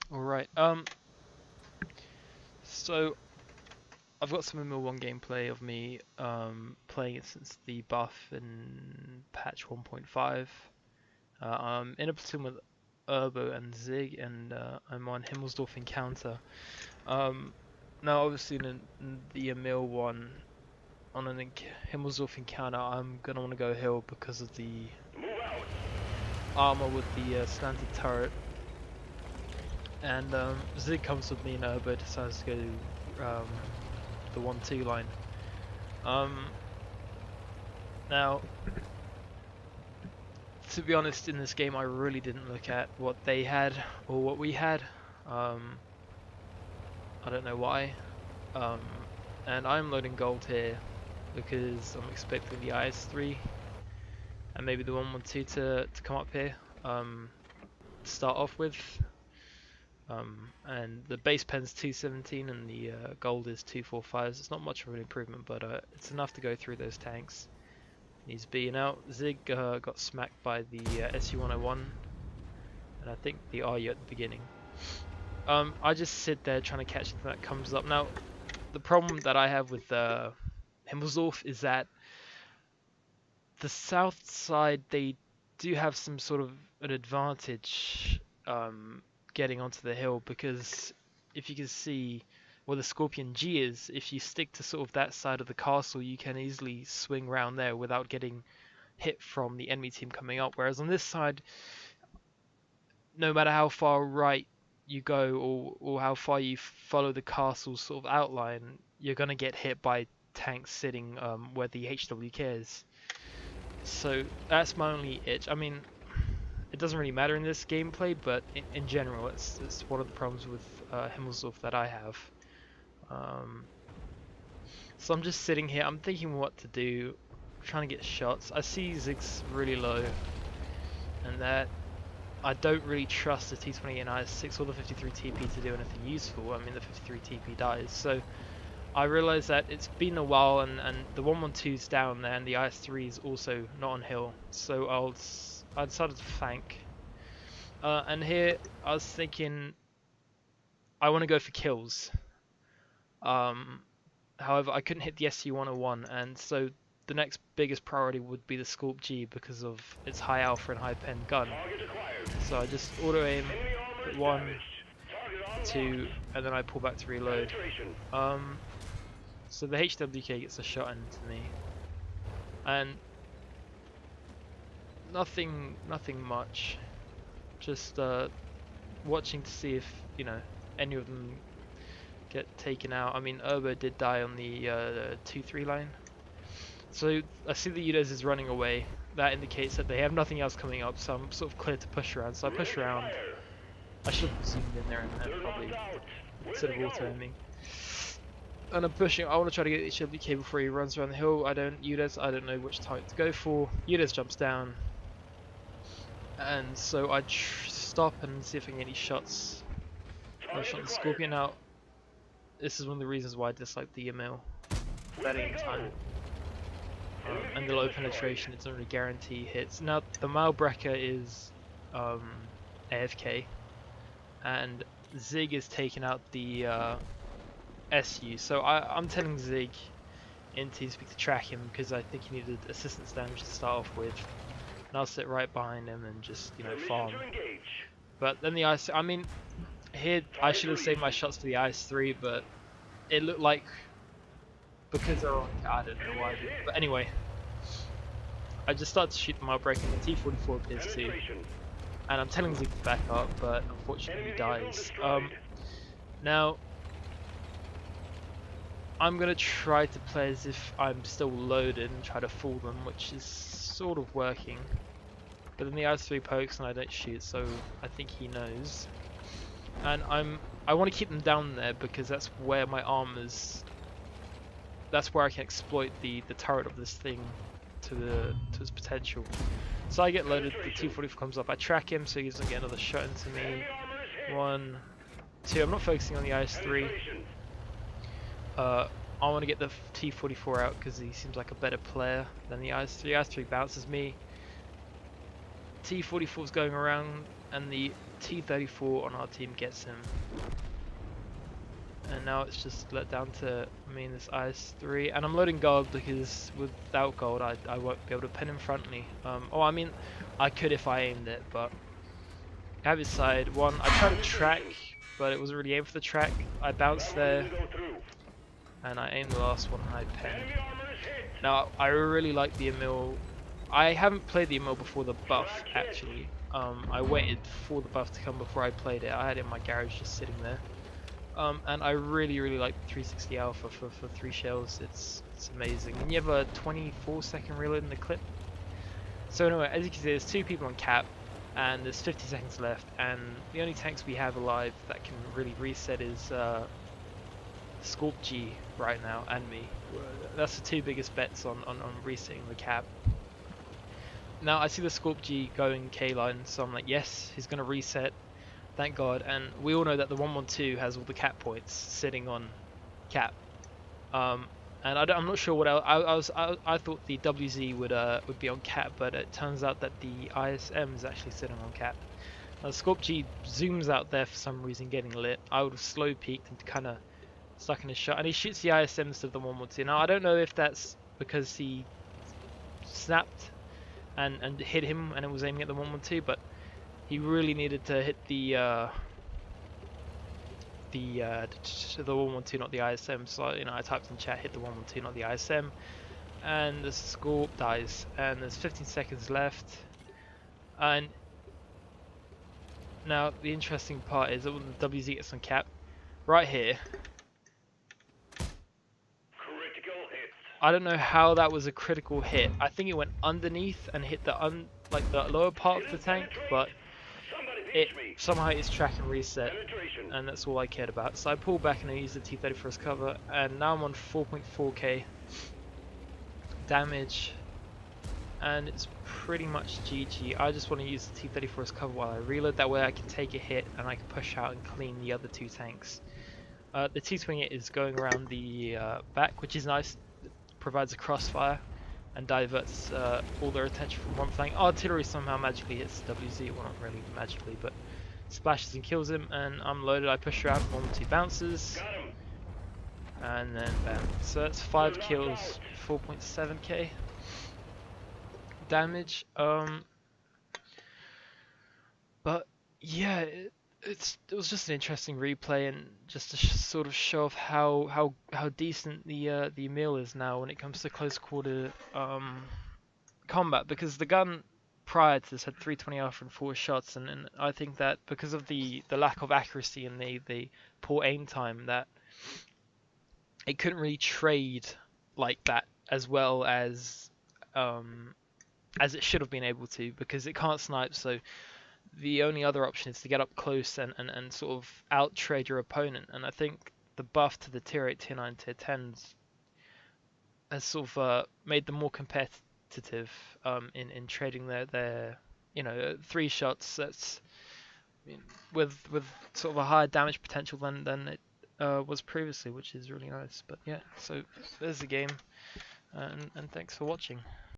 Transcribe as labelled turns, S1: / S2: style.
S1: Alright, so I've got some Emil I gameplay of me playing it since the buff in patch 1.5. I'm in a platoon with Urbo and Zig, and I'm on Himmelsdorf Encounter. Now obviously in the Emil one, on an Himmelsdorf Encounter, I'm going to want to go hill because of the armor with the slanted turret. And Zig comes with me and Urbo decides to go the 1-2 line. Now, to be honest, in this game I really didn't look at what they had or what we had. I don't know why. And I'm loading gold here because I'm expecting the IS-3 and maybe the 112 to come up here to start off with. And the base pen's 217 and the gold is 245. So it's not much of an improvement, but it's enough to go through those tanks. He's being out. Zig got smacked by the SU-101 and I think the RU at the beginning. I just sit there trying to catch something that comes up. Now, the problem that I have with Himmelsdorf is that the south side, they do have some sort of an advantage getting onto the hill, because if you can see where the Scorpion G is, if you stick to sort of that side of the castle, you can easily swing around there without getting hit from the enemy team coming up. Whereas on this side, no matter how far right you go or how far you follow the castle's sort of outline, you're going to get hit by tanks sitting where the HWK is. So that's my only itch. I mean, it doesn't really matter in this gameplay, but in general, it's one of the problems with Himmelsdorf that I have. So I'm just sitting here, I'm thinking what to do, trying to get shots. I see Zig's really low, and that I don't really trust the T20 and IS-6 or the 53 TP to do anything useful. I mean, the 53 TP dies, so I realise that it's been a while, and the 112's down there, and the IS-3 is also not on hill, so I decided to flank. And here I was thinking I want to go for kills. However, I couldn't hit the SU-101, and so the next biggest priority would be the Scorp G because of its high alpha and high pen gun. So I just auto aim, hit 1, 2, and then I pull back to reload. So the HWK gets a shot into me, and nothing much. Just watching to see if any of them get taken out. I mean, Urbo did die on the 2-3 line. So I see the Udes is running away. That indicates that they have nothing else coming up, so I'm sort of clear to push around. So I push around. I should have zoomed in there and probably instead of auto-aiming. And I'm pushing. I want to try to get HWK before he runs around the hill. Udes, I don't know which type to go for. Udes jumps down. And so I stop and see if I can get any shots. I shot the Scorpion out. This is one of the reasons why I dislike the Emil. Betting time. And the low penetration, it doesn't really guarantee hits. Now, the Malbrecher is AFK. And Zig is taking out the SU. So I'm telling Zig in TeamSpeak to track him because I think he needed assistance damage to start off with. And I'll sit right behind him and just, farm. But then the IS, I mean, here I should have saved my shots for the IS-3, but it looked like, because they're on, I don't know why I did. But anyway, I just started to shoot the Malbreaker and the T-44 appears too. And I'm telling Zig to back up, but unfortunately he dies. Now, I'm going to try to play as if I'm still loaded and try to fool them, which is sort of working. But then the IS-3 pokes and I don't shoot, so I think he knows. And I want to keep them down there because that's where my armor's... That's where I can exploit the turret of this thing to its potential. So I get loaded, the T-44 comes up, I track him so he doesn't get another shot into me. 1, 2, I'm not focusing on the IS-3. I want to get the T-44 out because he seems like a better player than the IS-3. IS-3 bounces me. T-44's going around and the T34 on our team gets him. And now it's just let down to me and this IS-3. And I'm loading gold because without gold I won't be able to pin him frontally. Oh, I mean, I could if I aimed it, but I have his side. One, I tried to track, but it wasn't really aimed for the track. I bounced there, and I aimed the last one and I pinned. Now, I really like the Emil. I haven't played the Emil before the buff, actually. I waited for the buff to come before I played it. I had it in my garage just sitting there. And I really like the 360 Alpha for 3 shells. It's amazing. And you have a 24-second reload in the clip. So anyway, as you can see, there's 2 people on cap, and there's 50 seconds left. And the only tanks we have alive that can really reset is Scorp G right now, and me. That's the 2 biggest bets on resetting the cap. Now I see the Scorp G going K-line, so I'm like, yes, he's gonna reset. Thank God, and we all know that the 112 has all the cap points sitting on cap. And I'm not sure what else. I thought the WZ would be on cap, but it turns out that the ISM is actually sitting on cap. Now, Scorp G zooms out there for some reason, getting lit. I would have slow peeked and kind of stuck in his shot, and he shoots the ISM instead of the 112. Now I don't know if that's because he snapped and hit him and it was aiming at the 112, but he really needed to hit the 112, not the ISM. So you know, I typed in chat, hit the 112, not the ISM, and the Scorp dies. And there's 15 seconds left. And now the interesting part is that when the WZ gets on cap, right here. I don't know how that was a critical hit. I think it went underneath and hit the lower part of the tank, but it somehow hit its track and reset, and that's all I cared about. So I pulled back and I used the T34 as cover, and now I'm on 4.4k damage, and it's pretty much GG. I just want to use the T34 as cover while I reload. That way I can take a hit and I can push out and clean the other 2 tanks. The T28 is going around the back, which is nice. Provides a crossfire and diverts all their attention from one flank. Artillery somehow magically hits WZ, well not really magically, but splashes and kills him, and I'm loaded. I push her out, 1 2 bounces, and then bam. So that's 5 kills, 4.7k damage. But yeah, it was just an interesting replay, and just to sort of show off how decent the Emil is now when it comes to close quarter combat, because the gun prior to this had 320 Alpha and 4 shots, and I think that because of the lack of accuracy and the poor aim time, that it couldn't really trade like that as well as it should have been able to, because it can't snipe. So the only other option is to get up close and sort of out trade your opponent. And I think the buff to the tier 8, tier 9, tier 10s has sort of made them more competitive in trading their 3 shots. That's, I mean, with sort of a higher damage potential than it was previously, which is really nice. But yeah, so there's the game, and thanks for watching.